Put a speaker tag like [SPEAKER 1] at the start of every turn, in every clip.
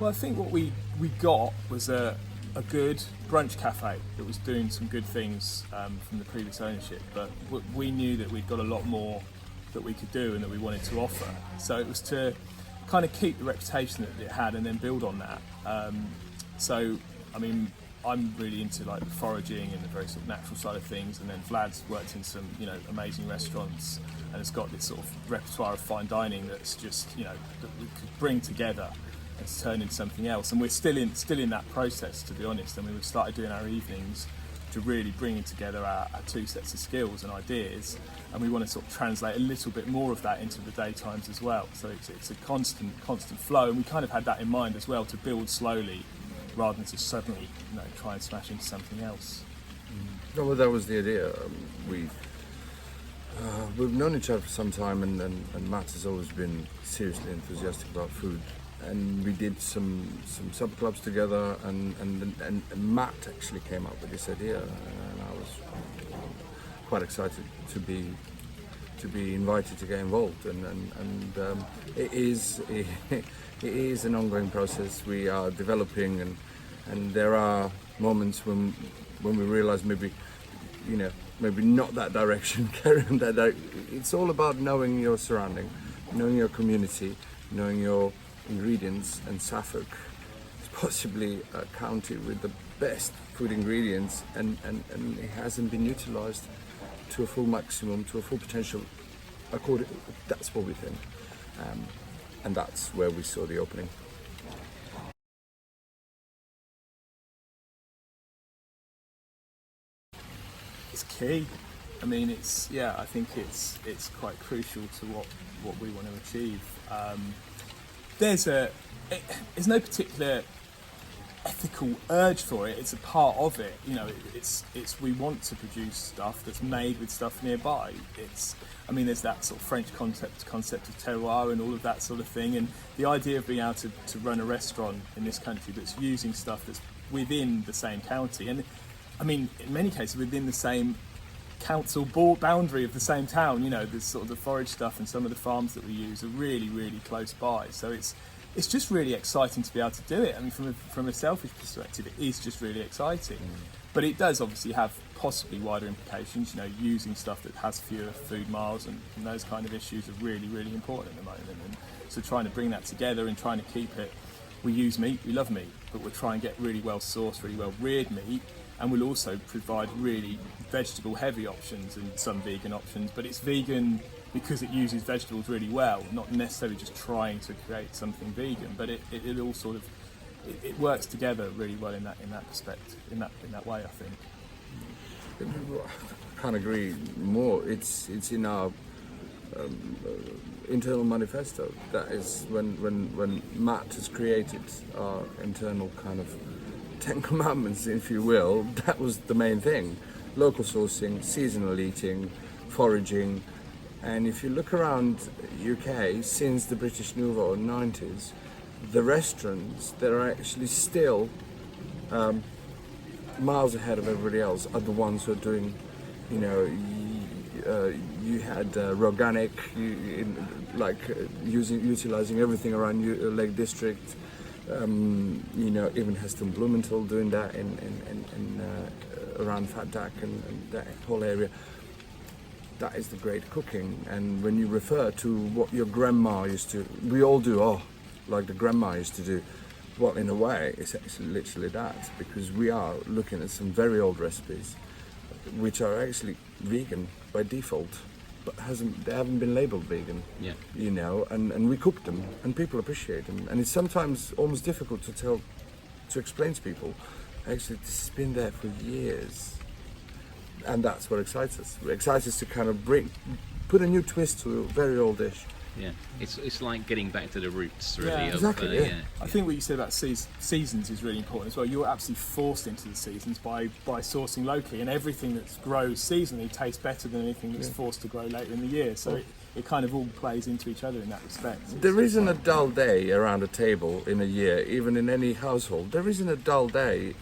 [SPEAKER 1] Well, I think what we got was a good brunch cafe that was doing some good things from the previous ownership, but we knew that we'd got a lot more that we could do and that we wanted to offer. So it was to kind of keep the reputation that it had and then build on that. So, I mean, I'm really into like foraging and the very sort of natural side of things, and then Vlad's worked in some, you know, amazing restaurants and has got this sort of repertoire of fine dining that's just, you know, that we could bring together and turn into something else. And we're still in that process, to be honest. I mean, we've started doing our evenings to really bringing together our two sets of skills and ideas, and we want to sort of translate a little bit more of that into the daytimes as well. So it's a constant flow, and we kind of had that in mind as well, to build slowly rather than to suddenly, you know, try and smash into something else.
[SPEAKER 2] No, well, that was the idea. We've known each other for some time, and Matt has always been seriously enthusiastic about food. And we did some supper clubs together, and Matt actually came up with this idea, and I was quite excited to be invited to get involved. And it is an ongoing process. We are developing, and there are moments when we realise maybe not that direction, carry on that direction. It's all about knowing your surrounding, knowing your community, knowing your ingredients, and Suffolk is possibly a county with the best food ingredients, and it hasn't been utilised to a full maximum, to a full potential. That's what we think, and that's where we saw the opening.
[SPEAKER 1] It's key. I mean, I think it's quite crucial to what we want to achieve. There's no particular ethical urge for it. It's a part of it. You know, it's we want to produce stuff that's made with stuff nearby. There's that sort of French concept of terroir and all of that sort of thing, and the idea of being able to run a restaurant in this country that's using stuff that's within the same county, and I mean, in many cases within the same council boundary of the same town. You know, there's sort of the forage stuff, and some of the farms that we use are really, really close by. So it's just really exciting to be able to do it. I mean, from a selfish perspective, it is just really exciting. But it does obviously have possibly wider implications. You know, using stuff that has fewer food miles and those kind of issues are really, really important at the moment. And so trying to bring that together and trying to keep it. We use meat, we love meat, but we'll try and get really well sourced, really well reared meat. And we'll also provide really vegetable heavy options and some vegan options, but it's vegan because it uses vegetables really well, not necessarily just trying to create something vegan, but it all sort of it works together really well in that perspective, in that way, I think.
[SPEAKER 2] I can't agree more. It's in our internal manifesto. That is when Matt has created our internal kind of 10 commandments, if you will. That was the main thing: local sourcing, seasonal eating, foraging. And if you look around UK, since the British Nouveau 90s, the restaurants that are actually still miles ahead of everybody else are the ones who are doing, you know, you had organic, utilizing everything around Lake District. Even Heston Blumenthal doing that in around Fat Duck and that whole area. That is the great cooking. And when you refer to what your grandma used to, we all do, like the grandma used to do. Well, in a way, it's actually literally that, because we are looking at some very old recipes, which are actually vegan by default, but they haven't been labelled vegan.
[SPEAKER 3] Yeah.
[SPEAKER 2] You know, and we cook them, and people appreciate them, and it's sometimes almost difficult to explain to people. Actually, this has been there for years, and that's what excites us. It excites us to kind of put a new twist to a very old dish.
[SPEAKER 3] Yeah, it's like getting back to the roots, really.
[SPEAKER 1] Yeah,
[SPEAKER 2] exactly. Yeah.
[SPEAKER 1] I think what you said about seasons is really important as well. You're absolutely forced into the seasons by sourcing locally, and everything that grows seasonally tastes better than anything that's forced to grow later in the year. So it kind of all plays into each other in that respect.
[SPEAKER 2] There isn't a dull day around a table in a year, even in any household. There isn't a dull day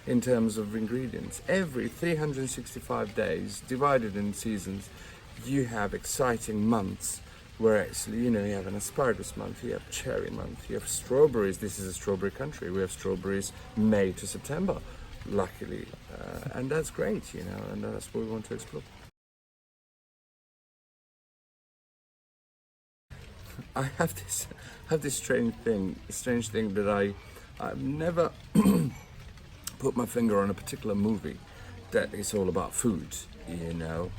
[SPEAKER 2] in terms of ingredients. Every 365 days, divided in seasons, you have exciting months Whereas, you know, you have an asparagus month, you have cherry month, you have strawberries. This is a strawberry country. We have strawberries May to September, luckily. And that's great, you know, and that's what we want to explore. I have this strange thing that I've never put my finger on a particular movie that is all about food, you know.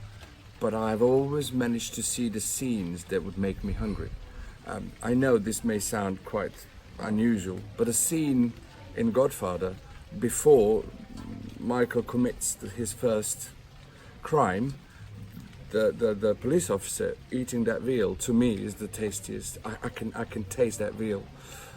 [SPEAKER 2] But I've always managed to see the scenes that would make me hungry. I know this may sound quite unusual, but a scene in Godfather before Michael commits his first crime, the police officer eating that veal, to me, is the tastiest. I can taste that veal.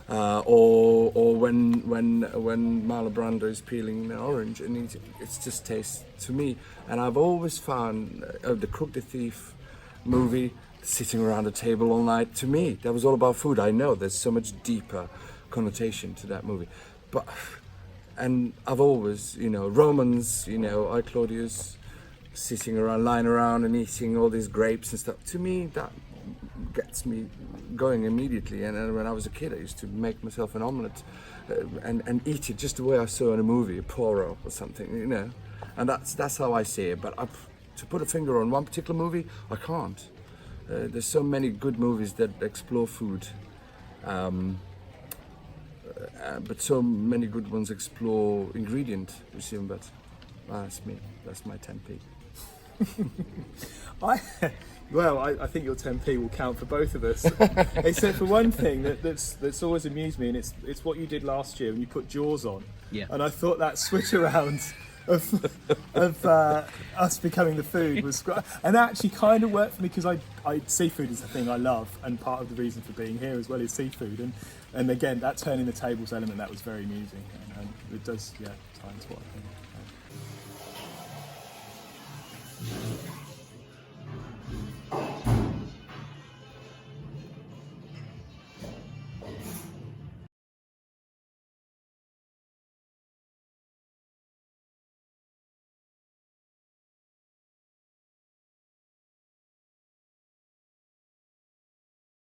[SPEAKER 2] Or when Marlon Brando is peeling an orange and it just tastes to me. And I've always found the Cook the Thief movie, sitting around a table all night, to me that was all about food. I know there's so much deeper connotation to that movie, and I've always, you know, Romans, you know, I Claudius sitting around, lying around and eating all these grapes and stuff. To me, that gets me going immediately. And when I was a kid, I used to make myself an omelette and eat it just the way I saw in a movie, a poro or something, you know. And that's how I see it. But to put a finger on one particular movie, I can't. There's so many good movies that explore food, but so many good ones explore ingredient. You see, but that's me. That's my 10p.
[SPEAKER 1] I think your 10p will count for both of us, except for one thing that's always amused me, and it's what you did last year when you put Jaws on.
[SPEAKER 3] Yeah.
[SPEAKER 1] And I thought that switch around of us becoming the food was great, and that actually kind of worked for me because I seafood is the thing I love, and part of the reason for being here as well is seafood, and again that turning the tables element, that was very amusing, and it does tie into what I think.